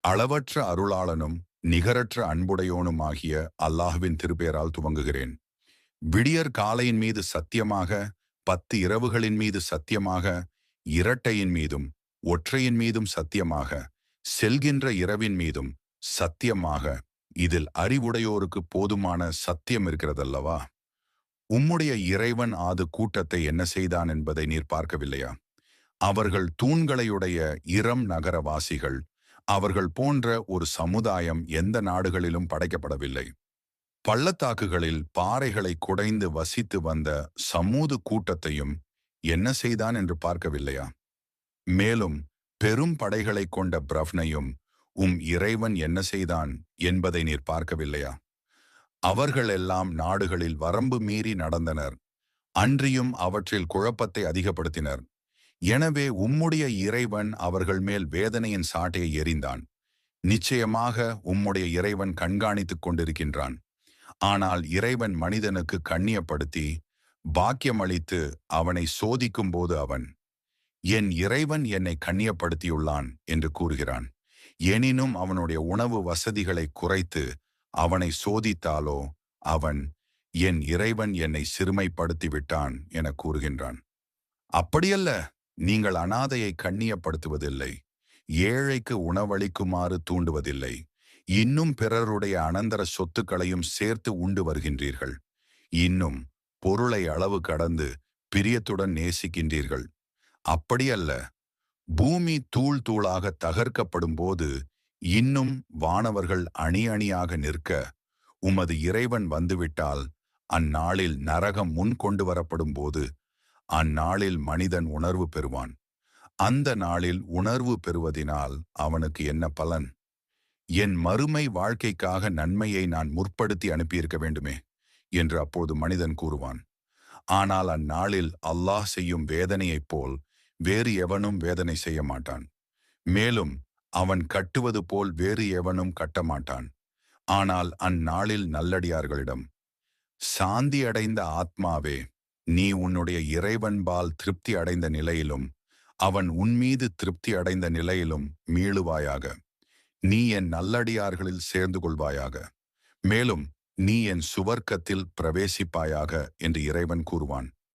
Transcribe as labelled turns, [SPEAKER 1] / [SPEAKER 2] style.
[SPEAKER 1] அளவற்ற அருளாளனும் நிகரற்ற அன்புடையோனுமாகிய அல்லாஹ்வின் திருப்பெயரால் துவங்குகிறேன். விடியற் காலையின் மீது சத்தியமாக, 10 இரவுகளின் மீது சத்தியமாக, இரட்டையின் மீதும் ஒற்றையின் மீதும் சத்தியமாக, செல்கின்ற இரவின் மீதும் சத்தியமாக, இதில் அறிவுடையோருக்கு போதுமான சத்தியம் இருக்கிறதல்லவா? உம்முடைய இறைவன் ஆது கூட்டத்தை என்ன செய்தான் என்பதை நீர் பார்க்கவில்லையா? அவர்கள் தூண்களையுடைய இரம் நகரவாசிகள். அவர்கள் போன்ற ஒரு சமுதாயம் எந்த நாடுகளிலும் படைக்கப்படவில்லை. பள்ளத்தாக்குகளில் பாறைகளை குடைந்து வசித்து வந்த சமூது கூட்டத்தையும் என்ன செய்தான் என்று பார்க்கவில்லையா? மேலும் பெரும் படைகளை கொண்ட பிரவ்னையும் இறைவன் என்ன செய்தான் என்பதை நீர் பார்க்கவில்லையா? அவர்கள் எல்லாம் நாடுகளில் வரம்பு மீறி நடந்தனர். அன்றியும் அவற்றில் குழப்பத்தை அதிகப்படுத்தினர். எனவே உம்முடைய இறைவன் அவர்கள் மேல் வேதனையின் சாட்டையை எறிந்தான். நிச்சயமாக உம்முடைய இறைவன் கண்காணித்துக் கொண்டிருக்கின்றான். ஆனால் இறைவன் மனிதனுக்கு கண்ணியப்படுத்தி பாக்கியமளித்து அவனை சோதிக்கும் போது அவன், என் இறைவன் என்னை கண்ணியப்படுத்தியுள்ளான் என்று கூறுகிறான். எனினும் அவனுடைய உணவு வசதிகளை குறைத்து அவனை சோதித்தாலோ அவன், என் இறைவன் என்னை சிறுமைப்படுத்தி விட்டான் என கூறுகின்றான். அப்படியல்ல, நீங்கள் அனாதையை கண்ணியப்படுத்துவதில்லை, ஏழைக்கு உணவளிக்குமாறு தூண்டுவதில்லை, இன்னும் பிறருடைய அனந்தர சொத்துக்களையும் சேர்த்து உண்டு வருகின்றீர்கள். இன்னும் பொருளை அளவு கடந்து பிரியத்துடன் நேசிக்கின்றீர்கள். அப்படியல்ல, பூமி தூள் தூளாக தகர்க்கப்படும் போது இன்னும் வானவர்கள் அணி அணியாக நிற்க உமது இறைவன் வந்துவிட்டால், அந்நாளில் நரகம் முன் கொண்டு வரப்படும் போது அந்நாளில் மனிதன் உணர்வு பெறுவான். அந்த நாளில் உணர்வு பெறுவதினால் அவனுக்கு என்ன பலன்? என் மறுமை வாழ்க்கைக்காக நன்மையை நான் முற்படுத்தி அனுப்பியிருக்க வேண்டுமே என்று அப்போது மனிதன் கூறுவான். ஆனால் அந்நாளில் அல்லாஹ் செய்யும் வேதனையைப் போல் வேறு எவனும் வேதனை செய்ய மாட்டான். மேலும் அவன் கட்டுவது போல் வேறு எவனும் கட்டமாட்டான். ஆனால் அந்நாளில் நல்லடியார்களிடம், சாந்தி அடைந்த ஆத்மாவே, நீ உன்னுடைய இறைவன்பால் திருப்தி அடைந்த நிலையிலும் அவன் உன்மீது திருப்தி அடைந்த நிலையிலும் மீளுவாயாக. நீ என் நல்லடியார்களில் சேர்ந்து கொள்வாயாக. மேலும் நீ என் சுவர்க்கத்தில் பிரவேசிப்பாயாக என்று இறைவன் கூறுவான்.